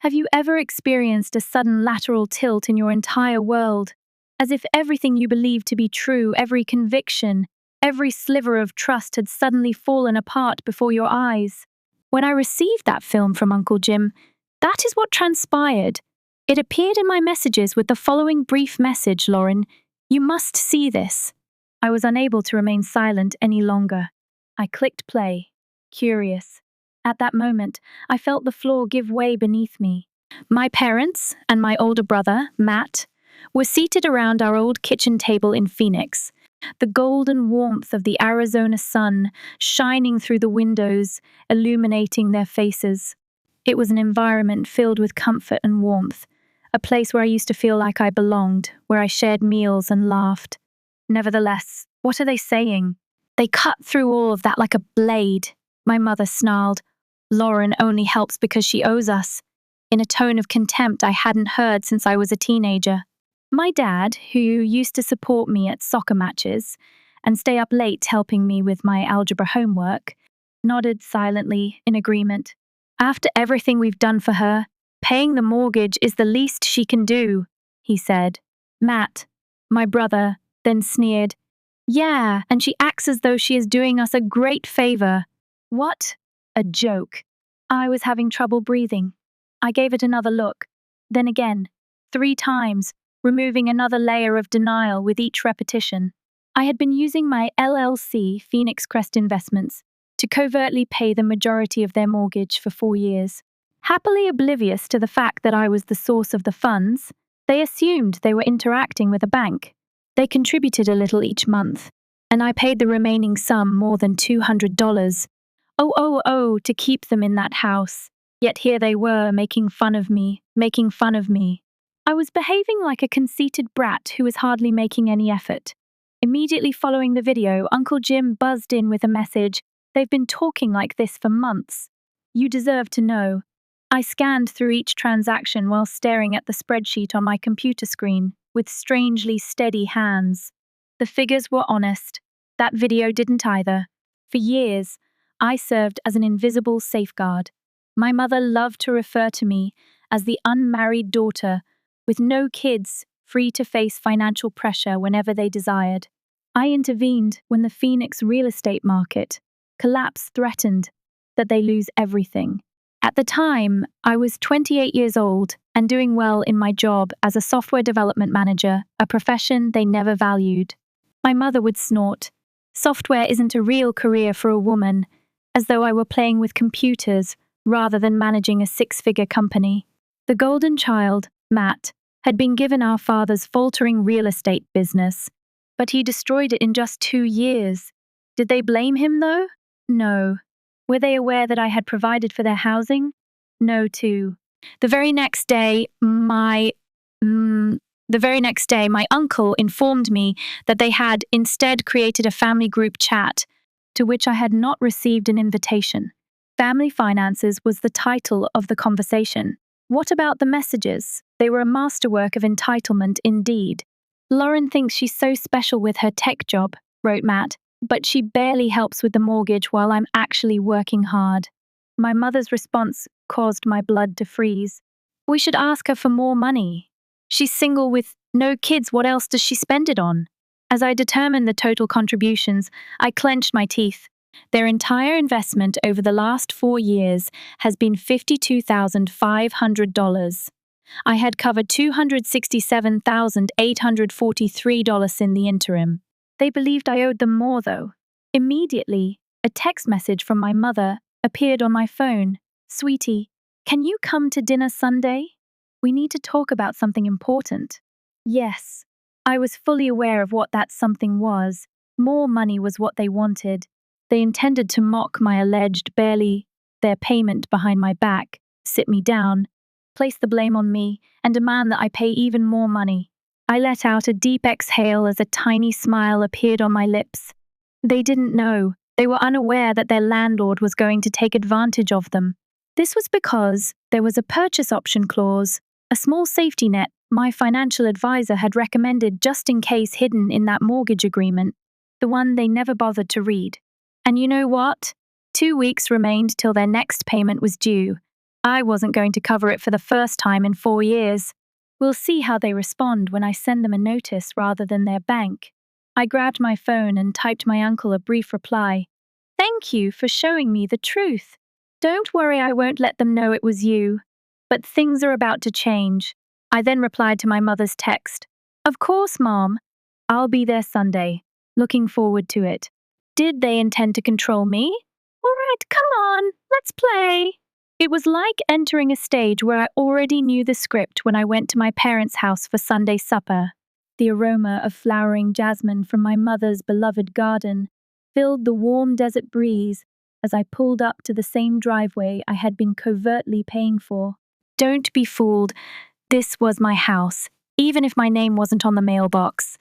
Have you ever experienced a sudden lateral tilt in your entire world? As if everything you believed to be true, every conviction, every sliver of trust had suddenly fallen apart before your eyes. When I received that film from Uncle Jim, that is what transpired. It appeared in my messages with the following brief message: Lauren, you must see this. I was unable to remain silent any longer. I clicked play, curious. At that moment, I felt the floor give way beneath me. My parents and my older brother, Matt, were seated around our old kitchen table in Phoenix, the golden warmth of the Arizona sun shining through the windows, illuminating their faces. It was an environment filled with comfort and warmth, a place where I used to feel like I belonged, where I shared meals and laughed. Nevertheless, what are they saying? They cut through all of that like a blade. My mother snarled, Lauren only helps because she owes us, in a tone of contempt I hadn't heard since I was a teenager. My dad, who used to support me at soccer matches and stay up late helping me with my algebra homework, nodded silently in agreement. After everything we've done for her, paying the mortgage is the least she can do, he said. Matt, my brother, then sneered, yeah, and she acts as though she is doing us a great favor. What? A joke. I was having trouble breathing. I gave it another look, then again, 3 times, removing another layer of denial with each repetition. I had been using my LLC, Phoenix Crest Investments, to covertly pay the majority of their mortgage for 4 years. Happily oblivious to the fact that I was the source of the funds, they assumed they were interacting with a bank. They contributed a little each month, and I paid the remaining sum, more than $200. To keep them in that house. Yet here they were, making fun of me. I was behaving like a conceited brat who was hardly making any effort. Immediately following the video, Uncle Jim buzzed in with a message, they've been talking like this for months. You deserve to know. I scanned through each transaction while staring at the spreadsheet on my computer screen, with strangely steady hands. The figures were honest. That video didn't either. For years, I served as an invisible safeguard. My mother loved to refer to me as the unmarried daughter, with no kids, free to face financial pressure whenever they desired. I intervened when the Phoenix real estate market collapse threatened that they lose everything. At the time, I was 28 years old and doing well in my job as a software development manager, a profession they never valued. My mother would snort, software isn't a real career for a woman, as though I were playing with computers rather than managing a 6-figure company. The golden child, Matt, had been given our father's faltering real estate business, but he destroyed it in just 2 years. Did they blame him, though? No. Were they aware that I had provided for their housing? No, too. The very next day, my uncle informed me that they had instead created a family group chat, to which I had not received an invitation. Family finances was the title of the conversation. What about the messages? They were a masterwork of entitlement indeed. Lauren thinks she's so special with her tech job, wrote Matt, but she barely helps with the mortgage while I'm actually working hard. My mother's response caused my blood to freeze. We should ask her for more money. She's single with no kids, what else does she spend it on? As I determined the total contributions, I clenched my teeth. Their entire investment over the last 4 years has been $52,500. I had covered $267,843 in the interim. They believed I owed them more, though. Immediately, a text message from my mother appeared on my phone. Sweetie, can you come to dinner Sunday? We need to talk about something important. Yes. I was fully aware of what that something was. More money was what they wanted. They intended to mock my alleged their payment behind my back, sit me down, place the blame on me, and demand that I pay even more money. I let out a deep exhale as a tiny smile appeared on my lips. They didn't know. They were unaware that their landlord was going to take advantage of them. This was because there was a purchase option clause, a small safety net my financial advisor had recommended just in case hidden in that mortgage agreement, the one they never bothered to read. And you know what? 2 weeks remained till their next payment was due. I wasn't going to cover it for the first time in 4 years. We'll see how they respond when I send them a notice rather than their bank. I grabbed my phone and typed my uncle a brief reply. Thank you for showing me the truth. Don't worry, I won't let them know it was you. But things are about to change. I then replied to my mother's text. Of course, Mom. I'll be there Sunday. Looking forward to it. Did they intend to control me? All right, come on, let's play. It was like entering a stage where I already knew the script when I went to my parents' house for Sunday supper. The aroma of flowering jasmine from my mother's beloved garden filled the warm desert breeze as I pulled up to the same driveway I had been covertly paying for. Don't be fooled. This was my house, even if my name wasn't on the mailbox,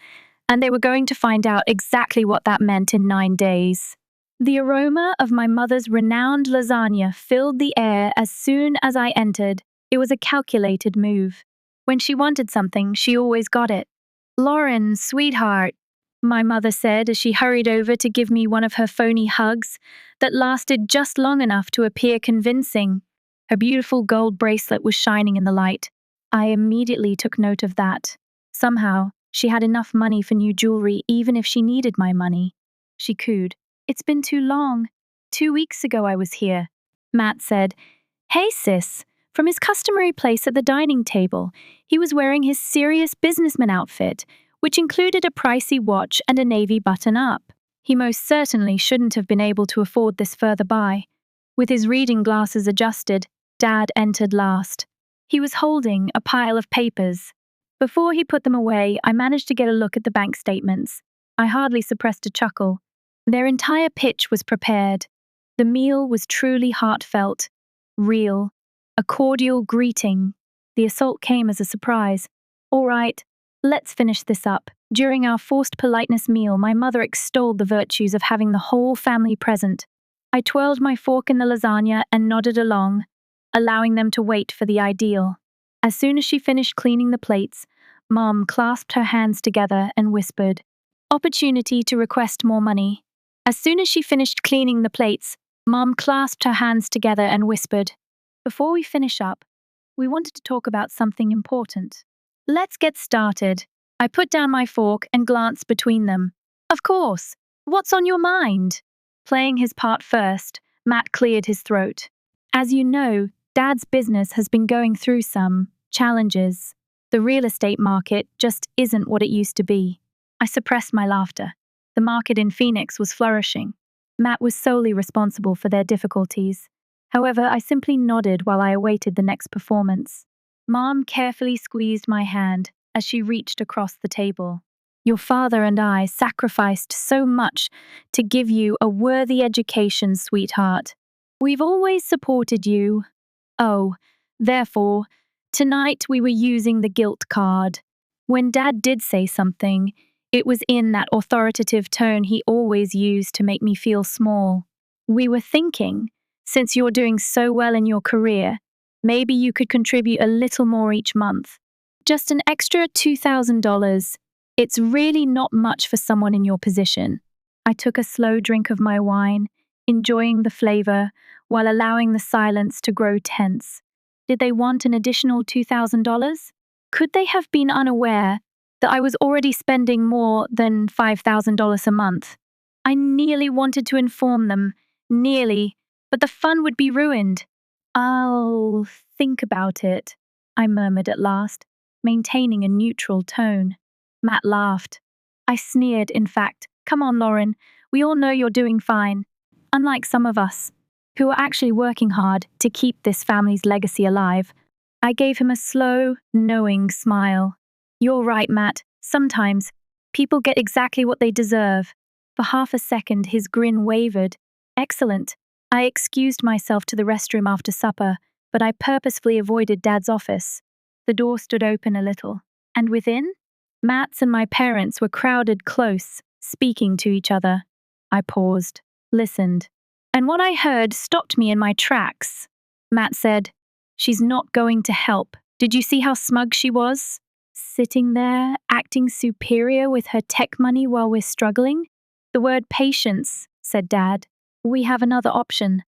and they were going to find out exactly what that meant in 9 days. The aroma of my mother's renowned lasagna filled the air as soon as I entered. It was a calculated move. When she wanted something, she always got it. Lauren, sweetheart, my mother said as she hurried over to give me one of her phony hugs that lasted just long enough to appear convincing. Her beautiful gold bracelet was shining in the light. I immediately took note of that. Somehow, she had enough money for new jewelry even if she needed my money. She cooed. It's been too long. 2 weeks ago I was here. Matt said, Hey sis, from his customary place at the dining table, he was wearing his serious businessman outfit, which included a pricey watch and a navy button-up. He most certainly shouldn't have been able to afford this further by. With his reading glasses adjusted, Dad entered last. He was holding a pile of papers. Before he put them away, I managed to get a look at the bank statements. I hardly suppressed a chuckle. Their entire pitch was prepared. The meal was truly heartfelt, real, a cordial greeting. The assault came as a surprise. All right, let's finish this up. During our forced politeness meal, my mother extolled the virtues of having the whole family present. I twirled my fork in the lasagna and nodded along, allowing them to wait for the ideal. As soon as she finished cleaning the plates, Mom clasped her hands together and whispered, Opportunity to request more money. As soon as she finished cleaning the plates, Mom clasped her hands together and whispered, Before we finish up, we wanted to talk about something important. Let's get started. I put down my fork and glanced between them. Of course. What's on your mind? Playing his part first, Matt cleared his throat. As you know, Dad's business has been going through some challenges. The real estate market just isn't what it used to be. I suppressed my laughter. The market in Phoenix was flourishing. Matt was solely responsible for their difficulties. However, I simply nodded while I awaited the next performance. Mom carefully squeezed my hand as she reached across the table. Your father and I sacrificed so much to give you a worthy education, sweetheart. We've always supported you. Oh, therefore, tonight we were using the guilt card. When Dad did say something, it was in that authoritative tone he always used to make me feel small. We were thinking, since you're doing so well in your career, maybe you could contribute a little more each month. Just an extra $2,000. It's really not much for someone in your position. I took a slow drink of my wine, enjoying the flavor, while allowing the silence to grow tense. Did they want an additional $2,000? Could they have been unaware that I was already spending more than $5,000 a month? I nearly wanted to inform them, nearly, but the fun would be ruined. I'll think about it, I murmured at last, maintaining a neutral tone. Matt laughed. I sneered, in fact. Come on, Lauren, we all know you're doing fine. Unlike some of us, who are actually working hard to keep this family's legacy alive. I gave him a slow, knowing smile. You're right, Matt. Sometimes, people get exactly what they deserve. For half a second, his grin wavered. Excellent. I excused myself to the restroom after supper, but I purposefully avoided Dad's office. The door stood open a little, and within, Matt's and my parents were crowded close, speaking to each other. I paused, listened, and what I heard stopped me in my tracks. Matt said, She's not going to help. Did you see how smug she was? Sitting there, acting superior with her tech money while we're struggling? The word patience, said Dad. We have another option.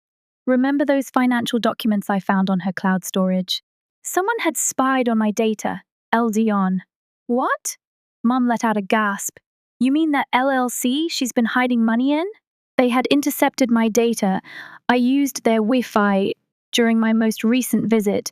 Remember those financial documents I found on her cloud storage? Someone had spied on my data. LD on. What? Mum let out a gasp. You mean that LLC she's been hiding money in? They had intercepted my data. I used their Wi-Fi during my most recent visit.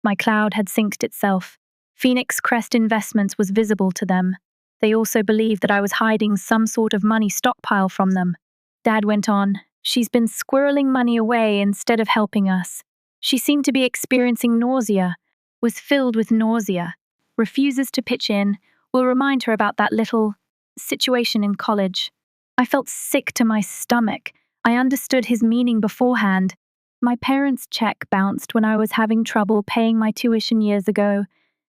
My cloud had synced itself. Phoenix Crest Investments was visible to them. They also believed that I was hiding some sort of money stockpile from them. Dad went on. She's been squirreling money away instead of helping us. She seemed to be experiencing nausea, was filled with nausea, refuses to pitch in, will remind her about that little situation in college. I felt sick to my stomach. I understood his meaning beforehand. My parents' check bounced when I was having trouble paying my tuition years ago.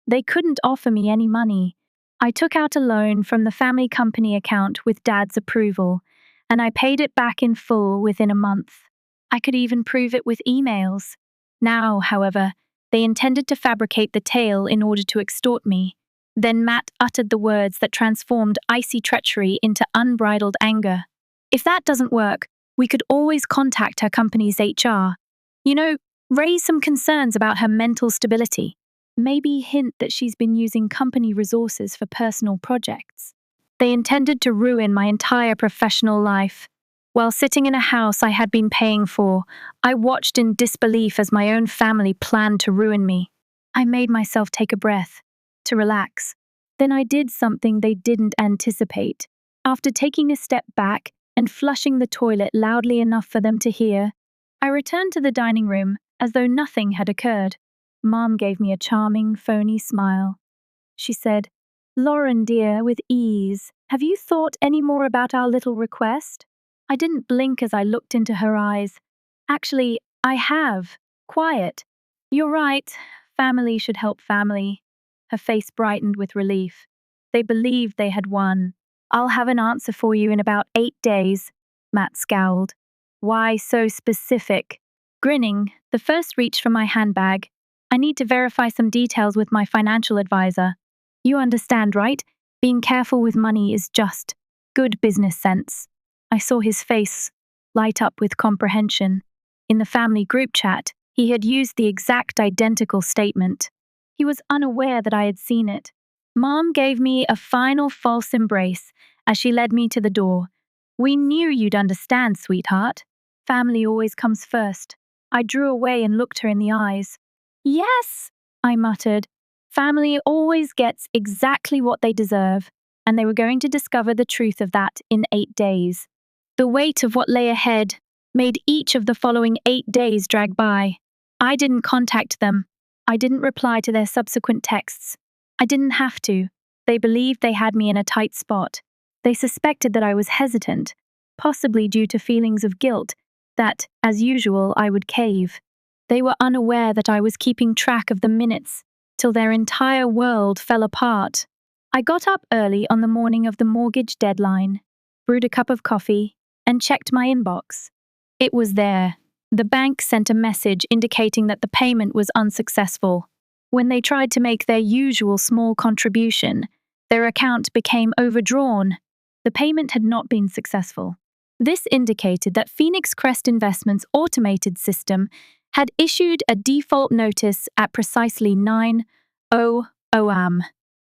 They couldn't offer me any money. I took out a loan from the family company account with Dad's approval, and I paid it back in full within a month. I could even prove it with emails. Now, however, they intended to fabricate the tale in order to extort me. Then Matt uttered the words that transformed icy treachery into unbridled anger. If that doesn't work, we could always contact her company's HR. Raise some concerns about her mental stability. Maybe hint that she's been using company resources for personal projects. They intended to ruin my entire professional life. While sitting in a house I had been paying for, I watched in disbelief as my own family planned to ruin me. I made myself take a breath, to relax. Then I did something they didn't anticipate. After taking a step back and flushing the toilet loudly enough for them to hear, I returned to the dining room as though nothing had occurred. Mom gave me a charming, phony smile. She said, "Lauren, dear, with ease, have you thought any more about our little request?" I didn't blink as I looked into her eyes. Actually, I have. Quiet. You're right. Family should help family. Her face brightened with relief. They believed they had won. I'll have an answer for you in about 8 days. Matt scowled. Why so specific? Grinning, the first reached for my handbag. I need to verify some details with my financial advisor. You understand, right? Being careful with money is just good business sense. I saw his face light up with comprehension. In the family group chat, he had used the exact identical statement. He was unaware that I had seen it. Mom gave me a final false embrace as she led me to the door. We knew you'd understand, sweetheart. Family always comes first. I drew away and looked her in the eyes. Yes, I muttered. Family always gets exactly what they deserve, and they were going to discover the truth of that in 8 days. The weight of what lay ahead made each of the following 8 days drag by. I didn't contact them. I didn't reply to their subsequent texts. I didn't have to. They believed they had me in a tight spot. They suspected that I was hesitant, possibly due to feelings of guilt, that, as usual, I would cave. They were unaware that I was keeping track of the minutes till their entire world fell apart. I got up early on the morning of the mortgage deadline, brewed a cup of coffee, and checked my inbox. It was there. The bank sent a message indicating that the payment was unsuccessful. When they tried to make their usual small contribution, their account became overdrawn. The payment had not been successful. This indicated that Phoenix Crest Investments' automated system had issued a default notice at precisely 9:00 am.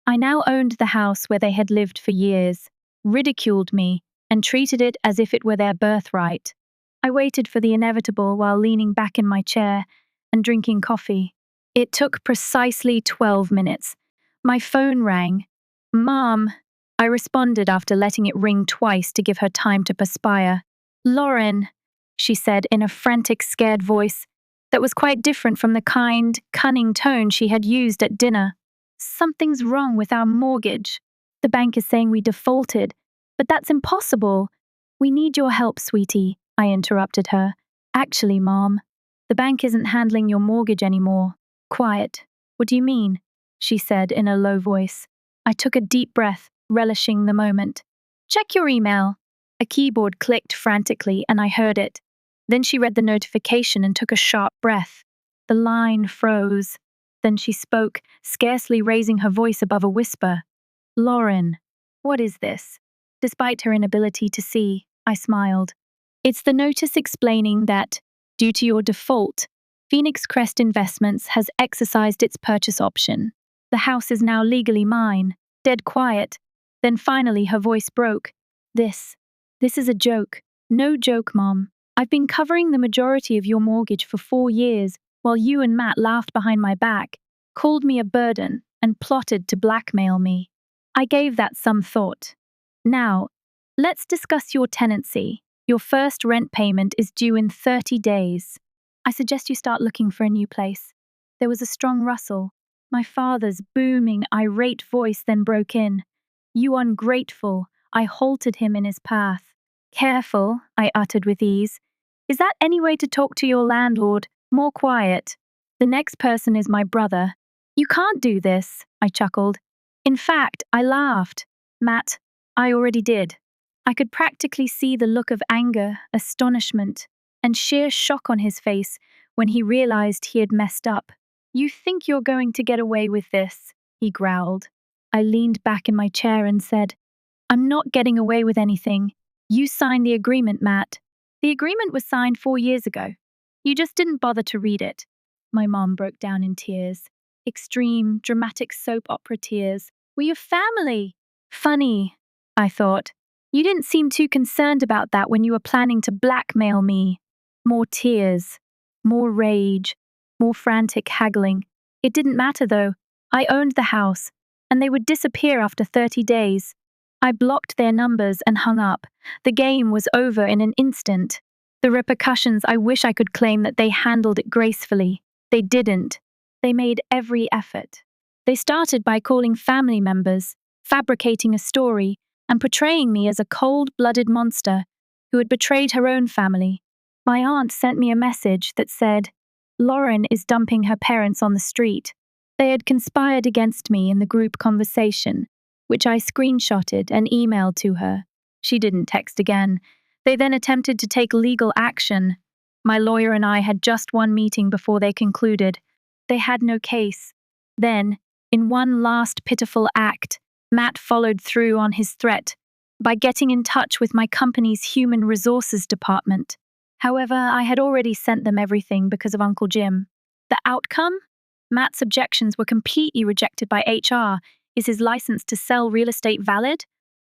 I now owned the house where they had lived for years, ridiculed me, and treated it as if it were their birthright. I waited for the inevitable while leaning back in my chair and drinking coffee. It took precisely 12 minutes. My phone rang. "Mom," I responded after letting it ring twice to give her time to perspire. "Lauren," she said in a frantic, scared voice that was quite different from the kind, cunning tone she had used at dinner. "Something's wrong with our mortgage. The bank is saying we defaulted, but that's impossible. We need your help, sweetie," I interrupted her. "Actually, Mom, the bank isn't handling your mortgage anymore." "Quiet. What do you mean?" she said in a low voice. I took a deep breath, relishing the moment. "Check your email." A keyboard clicked frantically and I heard it. Then she read the notification and took a sharp breath. The line froze. Then she spoke, scarcely raising her voice above a whisper. "Lauren, what is this?" Despite her inability to see, I smiled. "It's the notice explaining that Due to your default, Phoenix Crest Investments has exercised its purchase option. The house is now legally mine. Dead quiet. Then finally her voice broke. This is a joke. No joke, Mom. I've been covering the majority of your mortgage for 4 years while you and Matt laughed behind my back, called me a burden, and plotted to blackmail me. I gave that some thought. Now, let's discuss your tenancy. Your first rent payment is due in 30 days. I suggest you start looking for a new place. There was a strong rustle. My father's booming, irate voice then broke in. You ungrateful. I halted him in his path. Careful, I uttered with ease. Is that any way to talk to your landlord? More quiet. The next person is my brother. You can't do this, I chuckled. In fact, I laughed. Matt, I already did. I could practically see the look of anger, astonishment, and sheer shock on his face when he realized he had messed up. You think you're going to get away with this, he growled. I leaned back in my chair and said, I'm not getting away with anything. You signed the agreement, Matt. The agreement was signed 4 years ago. You just didn't bother to read it. My mom broke down in tears. Extreme, dramatic soap opera tears. We're your family. Funny, I thought. You didn't seem too concerned about that when you were planning to blackmail me. More tears. More rage. More frantic haggling. It didn't matter, though. I owned the house, and they would disappear after 30 days. I blocked their numbers and hung up. The game was over in an instant. The repercussions, I wish I could claim that they handled it gracefully. They didn't. They made every effort. They started by calling family members, fabricating a story, and portraying me as a cold-blooded monster who had betrayed her own family. My aunt sent me a message that said, Lauren is dumping her parents on the street. They had conspired against me in the group conversation, which I screenshotted and emailed to her. She didn't text again. They then attempted to take legal action. My lawyer and I had just one meeting before they concluded. They had no case. Then, in one last pitiful act, Matt followed through on his threat by getting in touch with my company's human resources department. However, I had already sent them everything because of Uncle Jim. The outcome? Matt's objections were completely rejected by HR. Is his license to sell real estate valid?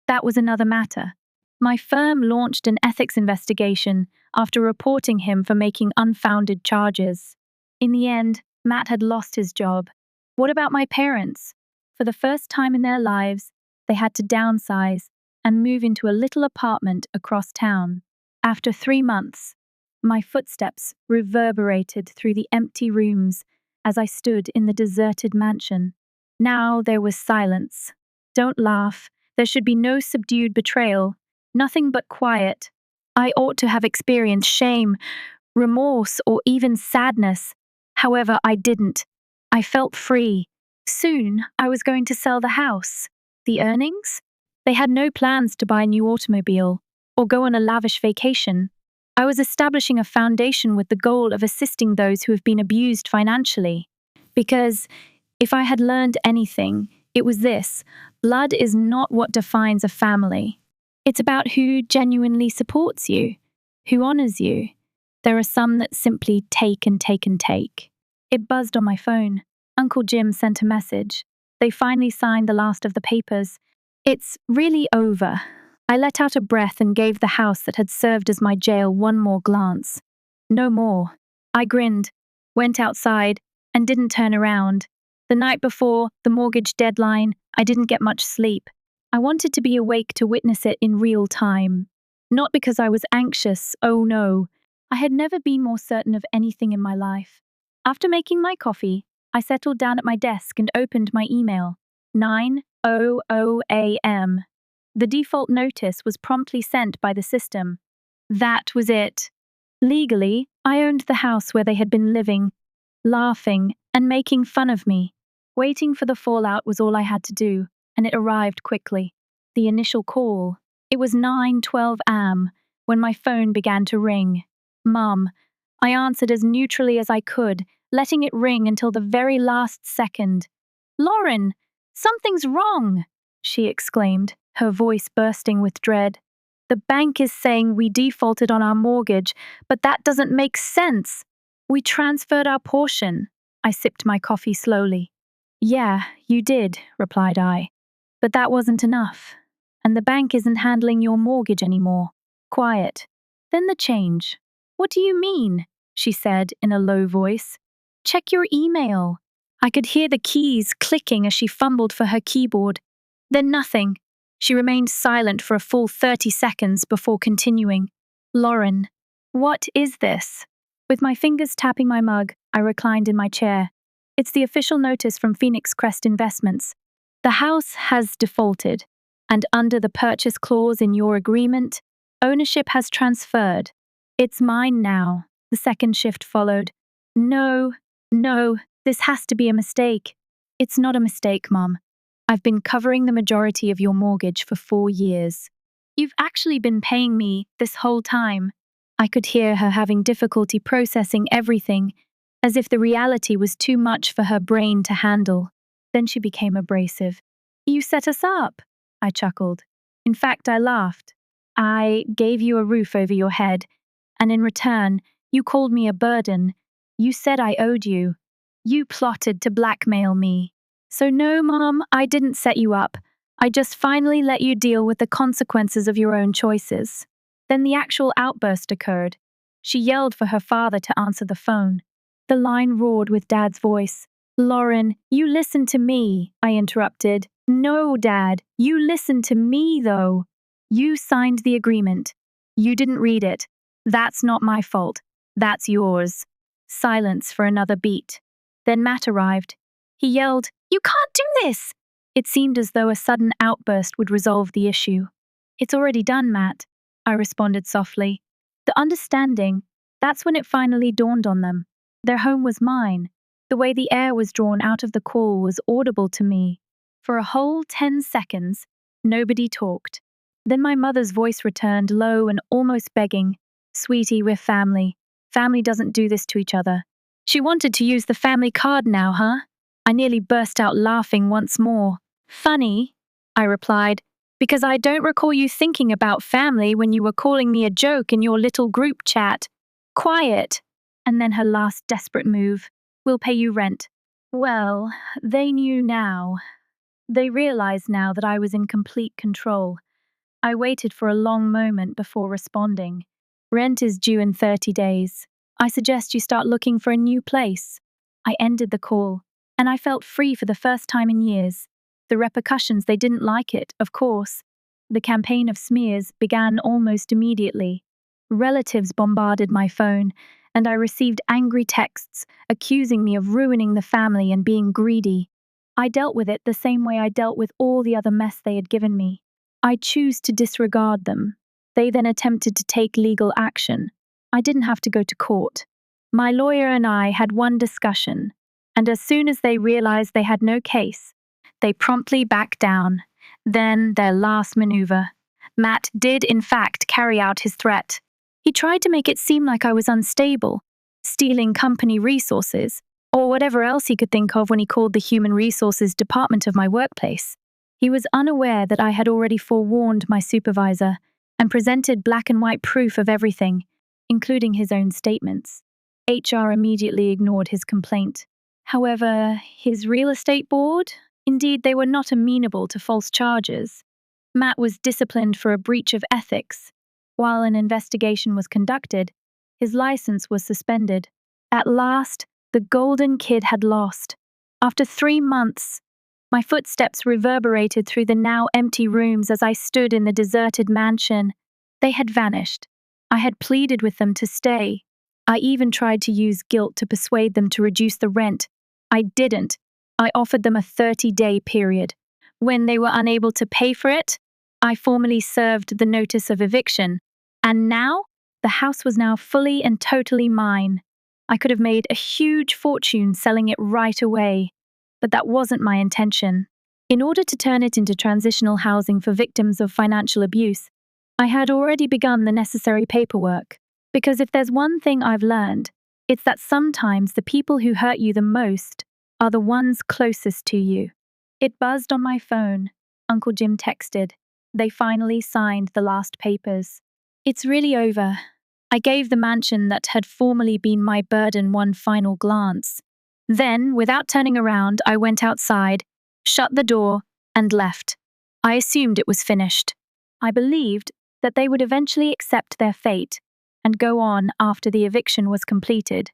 That was another matter. My firm launched an ethics investigation after reporting him for making unfounded charges. In the end, Matt had lost his job. What about my parents? For the first time in their lives, they had to downsize and move into a little apartment across town. After 3 months, my footsteps reverberated through the empty rooms as I stood in the deserted mansion. Now there was silence. Don't laugh. There should be no subdued betrayal. Nothing but quiet. I ought to have experienced shame, remorse, or even sadness. However, I didn't. I felt free. Soon, I was going to sell the house. The earnings? They had no plans to buy a new automobile or go on a lavish vacation. I was establishing a foundation with the goal of assisting those who have been abused financially. Because if I had learned anything, it was this: blood is not what defines a family. It's about who genuinely supports you, who honors you. There are some that simply take and take and take. It buzzed on my phone. Uncle Jim sent a message. They finally signed the last of the papers. It's really over. I let out a breath and gave the house that had served as my jail one more glance. No more. I grinned, went outside, and didn't turn around. The night before the mortgage deadline, I didn't get much sleep. I wanted to be awake to witness it in real time. Not because I was anxious, oh no. I had never been more certain of anything in my life. After making my coffee, I settled down at my desk and opened my email. 9:00 a.m. The default notice was promptly sent by the system. That was it. Legally, I owned the house where they had been living, laughing and making fun of me. Waiting for the fallout was all I had to do, and it arrived quickly. The initial call. It was 9:12 a.m. when my phone began to ring. Mum. I answered as neutrally as I could, letting it ring until the very last second. Lauren, something's wrong, she exclaimed, her voice bursting with dread. The bank is saying we defaulted on our mortgage, but that doesn't make sense. We transferred our portion. I sipped my coffee slowly. Yeah, you did, replied I. But that wasn't enough. And the bank isn't handling your mortgage anymore. Quiet. Then the change. What do you mean? She said in a low voice. Check your email. I could hear the keys clicking as she fumbled for her keyboard. Then nothing. She remained silent for a full 30 seconds before continuing. Lauren, what is this? With my fingers tapping my mug, I reclined in my chair. It's the official notice from Phoenix Crest Investments. The house has defaulted, and under the purchase clause in your agreement, ownership has transferred. It's mine now. The second shift followed. No, this has to be a mistake. It's not a mistake, Mum. I've been covering the majority of your mortgage for 4 years. You've actually been paying me this whole time. I could hear her having difficulty processing everything, as if the reality was too much for her brain to handle. Then she became abrasive. You set us up, I chuckled. In fact, I laughed. I gave you a roof over your head, and in return, you called me a burden. You said I owed you. You plotted to blackmail me. So no, Mom, I didn't set you up. I just finally let you deal with the consequences of your own choices. Then the actual outburst occurred. She yelled for her father to answer the phone. The line roared with Dad's voice. Lauren, you listen to me, I interrupted. No, Dad, you listen to me, though. You signed the agreement. You didn't read it. That's not my fault. That's yours. Silence for another beat. Then Matt arrived. He yelled, You can't do this! It seemed as though a sudden outburst would resolve the issue. It's already done, Matt, I responded softly. The understanding, that's when it finally dawned on them. Their home was mine. The way the air was drawn out of the call was audible to me. For a whole 10 seconds, nobody talked. Then my mother's voice returned, low and almost begging. Sweetie, we're family. Family doesn't do this to each other. She wanted to use the family card now, huh? I nearly burst out laughing once more. Funny, I replied, because I don't recall you thinking about family when you were calling me a joke in your little group chat. Quiet. And then her last desperate move. We'll pay you rent. Well, they knew now. They realized now that I was in complete control. I waited for a long moment before responding. Rent is due in 30 days. I suggest you start looking for a new place. I ended the call, and I felt free for the first time in years. The repercussions, they didn't like it, of course. The campaign of smears began almost immediately. Relatives bombarded my phone, and I received angry texts accusing me of ruining the family and being greedy. I dealt with it the same way I dealt with all the other mess they had given me. I choose to disregard them. They then attempted to take legal action. I didn't have to go to court. My lawyer and I had one discussion, and as soon as they realized they had no case, they promptly backed down. Then their last maneuver. Matt did, in fact, carry out his threat. He tried to make it seem like I was unstable, stealing company resources, or whatever else he could think of when he called the human resources department of my workplace. He was unaware that I had already forewarned my supervisor and presented black and white proof of everything, including his own statements. HR immediately ignored his complaint. However, his real estate board, indeed, they were not amenable to false charges. Matt was disciplined for a breach of ethics. While an investigation was conducted, his license was suspended. At last, the golden kid had lost. After 3 months, my footsteps reverberated through the now empty rooms as I stood in the deserted mansion. They had vanished. I had pleaded with them to stay. I even tried to use guilt to persuade them to reduce the rent. I didn't. I offered them a 30-day period. When they were unable to pay for it, I formally served the notice of eviction. And now, the house was now fully and totally mine. I could have made a huge fortune selling it right away, but that wasn't my intention. In order to turn it into transitional housing for victims of financial abuse, I had already begun the necessary paperwork. Because if there's one thing I've learned, it's that sometimes the people who hurt you the most are the ones closest to you. It buzzed on my phone. Uncle Jim texted. They finally signed the last papers. It's really over. I gave the mansion that had formerly been my burden one final glance. Then, without turning around, I went outside, shut the door, and left. I assumed it was finished. I believed that they would eventually accept their fate and go on after the eviction was completed.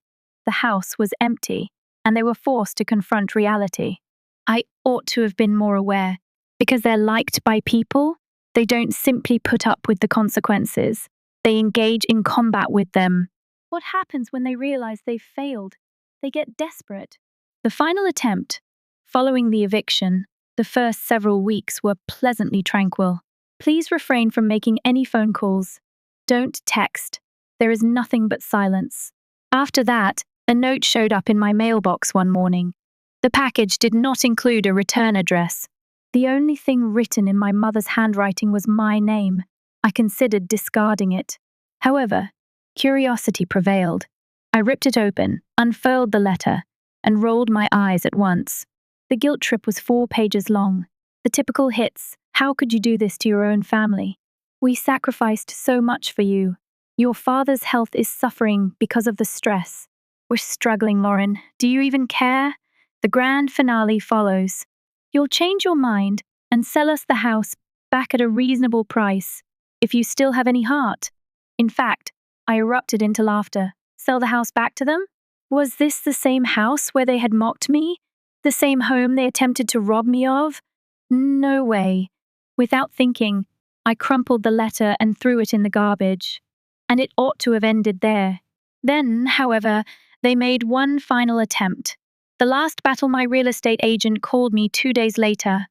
The house was empty, and they were forced to confront reality. I ought to have been more aware. Because they're liked by people, they don't simply put up with the consequences. They engage in combat with them. What happens when they realize they've failed? They get desperate. The final attempt, following the eviction, the first several weeks were pleasantly tranquil. Please refrain from making any phone calls. Don't text. There is nothing but silence. After that, a note showed up in my mailbox one morning. The package did not include a return address. The only thing written in my mother's handwriting was my name. I considered discarding it. However, curiosity prevailed. I ripped it open, unfurled the letter, and rolled my eyes at once. The guilt trip was 4 pages long. The typical hits. How could you do this to your own family? We sacrificed so much for you. Your father's health is suffering because of the stress. We're struggling, Lauren. Do you even care? The grand finale follows. You'll change your mind and sell us the house back at a reasonable price, if you still have any heart. In fact, I erupted into laughter. Sell the house back to them? Was this the same house where they had mocked me? The same home they attempted to rob me of? No way. Without thinking, I crumpled the letter and threw it in the garbage. And it ought to have ended there. Then, however, they made one final attempt. The last battle, my real estate agent called me 2 days later.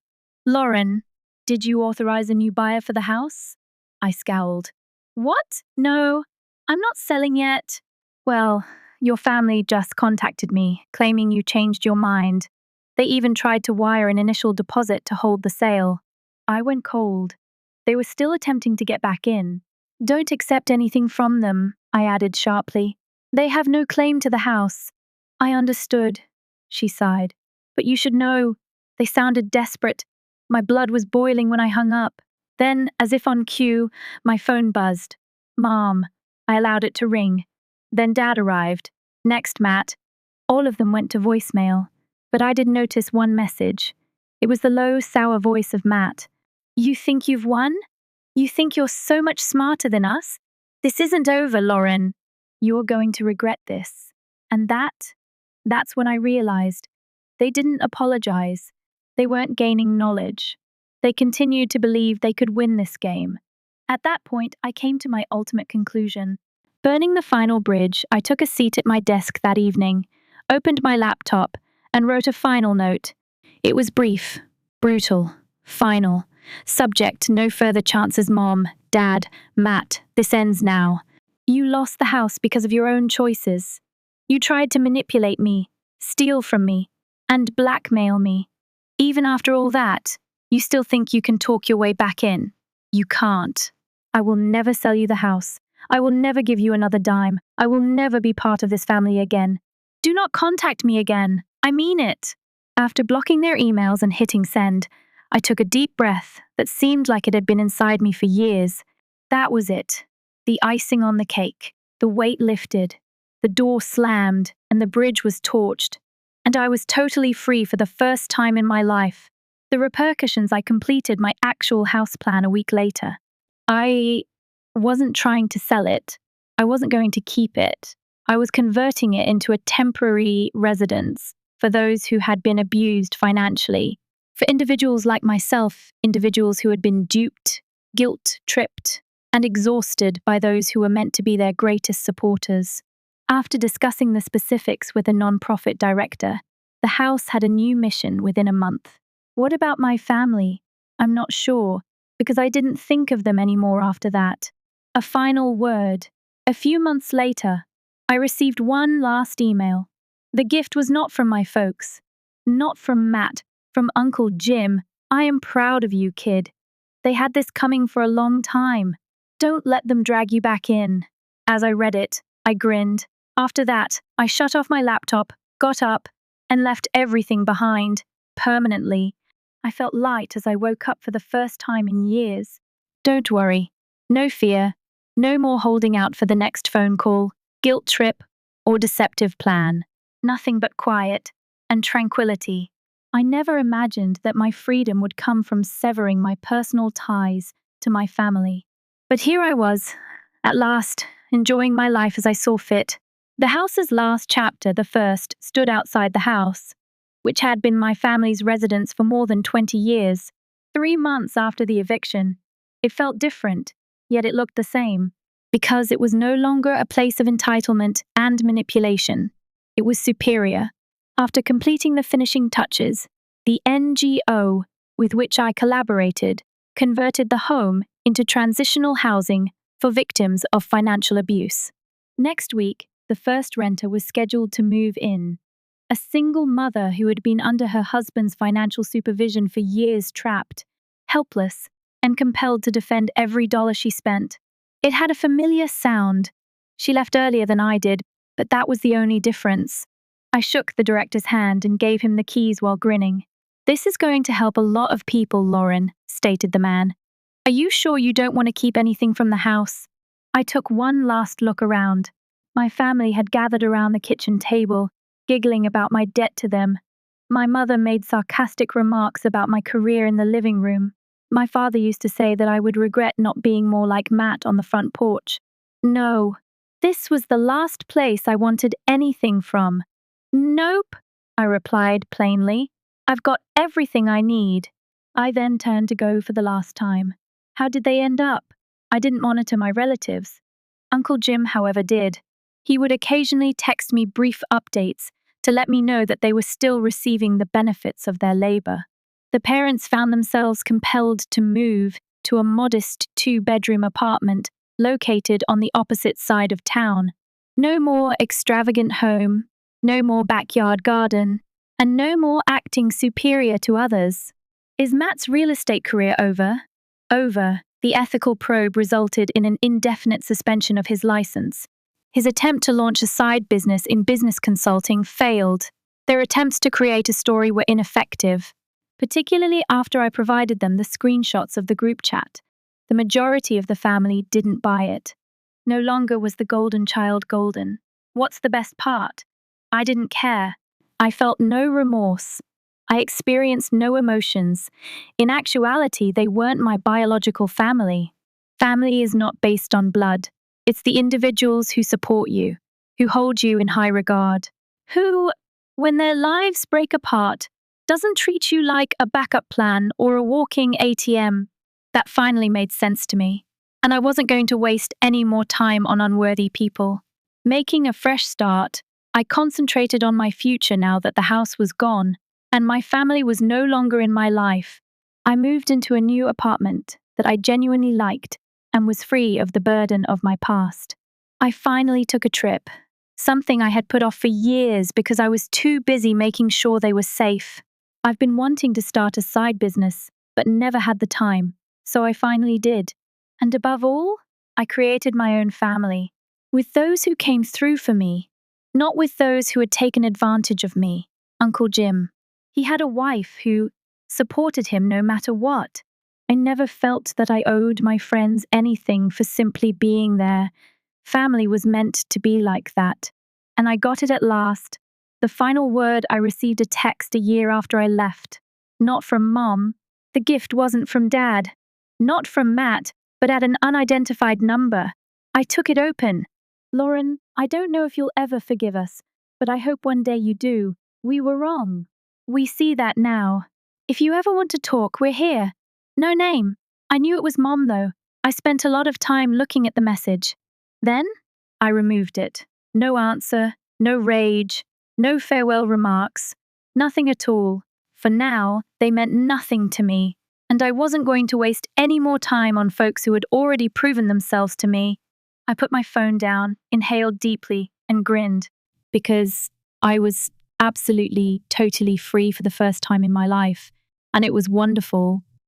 Lauren, did you authorize a new buyer for the house? I scowled. What? No, I'm not selling yet. Well, your family just contacted me, claiming you changed your mind. They even tried to wire an initial deposit to hold the sale. I went cold. They were still attempting to get back in. Don't accept anything from them, I added sharply. They have no claim to the house. I understood, she sighed. But you should know, they sounded desperate. My blood was boiling when I hung up. Then, as if on cue, my phone buzzed. Mom. I allowed it to ring. Then Dad arrived. Next, Matt. All of them went to voicemail. But I did notice one message. It was the low, sour voice of Matt. You think you've won? You think you're so much smarter than us? This isn't over, Lauren. You're going to regret this. And that's when I realized. They didn't apologize. They weren't gaining knowledge. They continued to believe they could win this game. At that point, I came to my ultimate conclusion. Burning the final bridge, I took a seat at my desk that evening, opened my laptop, and wrote a final note. It was brief, brutal, final. Subject, no further chances, Mom, Dad, Matt, this ends now. You lost the house because of your own choices. You tried to manipulate me, steal from me, and blackmail me. Even after all that, you still think you can talk your way back in. You can't. I will never sell you the house. I will never give you another dime. I will never be part of this family again. Do not contact me again. I mean it. After blocking their emails and hitting send, I took a deep breath that seemed like it had been inside me for years. That was it. The icing on the cake. The weight lifted. The door slammed, and the bridge was torched. And I was totally free for the first time in my life. The repercussions, I completed my actual house plan a week later. I wasn't trying to sell it. I wasn't going to keep it. I was converting it into a temporary residence for those who had been abused financially. For individuals like myself, individuals who had been duped, guilt-tripped, and exhausted by those who were meant to be their greatest supporters. After discussing the specifics with a non-profit director, the house had a new mission within a month. What about my family? I'm not sure, because I didn't think of them anymore after that. A final word. A few months later, I received one last email. The gift was not from my folks, not from Matt, from Uncle Jim. I am proud of you, kid. They had this coming for a long time. Don't let them drag you back in. As I read it, I grinned. After that, I shut off my laptop, got up, and left everything behind, permanently. I felt light as I woke up for the first time in years. Don't worry. No fear. No more holding out for the next phone call, guilt trip, or deceptive plan. Nothing but quiet and tranquility. I never imagined that my freedom would come from severing my personal ties to my family. But here I was, at last, enjoying my life as I saw fit. The house's last chapter, the first, stood outside the house, which had been my family's residence for more than 20 years. 3 months after the eviction, it felt different, yet it looked the same, because it was no longer a place of entitlement and manipulation. It was superior. After completing the finishing touches, the NGO with which I collaborated converted the home into transitional housing for victims of financial abuse. Next week, the first renter was scheduled to move in. A single mother who had been under her husband's financial supervision for years, trapped, helpless, and compelled to defend every dollar she spent. It had a familiar sound. She left earlier than I did, but that was the only difference. I shook the director's hand and gave him the keys while grinning. "This is going to help a lot of people, Lauren," stated the man. "Are you sure you don't want to keep anything from the house?" I took one last look around. My family had gathered around the kitchen table, giggling about my debt to them. My mother made sarcastic remarks about my career in the living room. My father used to say that I would regret not being more like Matt on the front porch. No, this was the last place I wanted anything from. "Nope," I replied plainly. "I've got everything I need." I then turned to go for the last time. How did they end up? I didn't monitor my relatives. Uncle Jim, however, did. He would occasionally text me brief updates to let me know that they were still receiving the benefits of their labor. The parents found themselves compelled to move to a modest 2-bedroom apartment located on the opposite side of town. No more extravagant home, no more backyard garden, and no more acting superior to others. Is Matt's real estate career over? Over. The ethical probe resulted in an indefinite suspension of his license. His attempt to launch a side business in business consulting failed. Their attempts to create a story were ineffective, particularly after I provided them the screenshots of the group chat. The majority of the family didn't buy it. No longer was the golden child golden. What's the best part? I didn't care. I felt no remorse. I experienced no emotions. In actuality, they weren't my biological family. Family is not based on blood. It's the individuals who support you, who hold you in high regard, who, when their lives break apart, doesn't treat you like a backup plan or a walking ATM. That finally made sense to me, and I wasn't going to waste any more time on unworthy people. Making a fresh start, I concentrated on my future now that the house was gone, and my family was no longer in my life. I moved into a new apartment that I genuinely liked and was free of the burden of my past. I finally took a trip, something I had put off for years because I was too busy making sure they were safe. I've been wanting to start a side business, but never had the time, so I finally did. And above all, I created my own family, with those who came through for me, not with those who had taken advantage of me. Uncle Jim. He had a wife who supported him no matter what. I never felt that I owed my friends anything for simply being there. Family was meant to be like that. And I got it at last. The final word I received a text a year after I left. Not from Mom. The gift wasn't from Dad. Not from Matt, but at an unidentified number. I took it open. "Lauren, I don't know if you'll ever forgive us, but I hope one day you do. We were wrong. We see that now. If you ever want to talk, we're here." No name. I knew it was Mom, though. I spent a lot of time looking at the message. Then, I removed it. No answer, no rage, no farewell remarks. Nothing at all. For now, they meant nothing to me, and I wasn't going to waste any more time on folks who had already proven themselves to me. I put my phone down, inhaled deeply, and grinned, because I was absolutely, totally free for the first time in my life, and it was wonderful.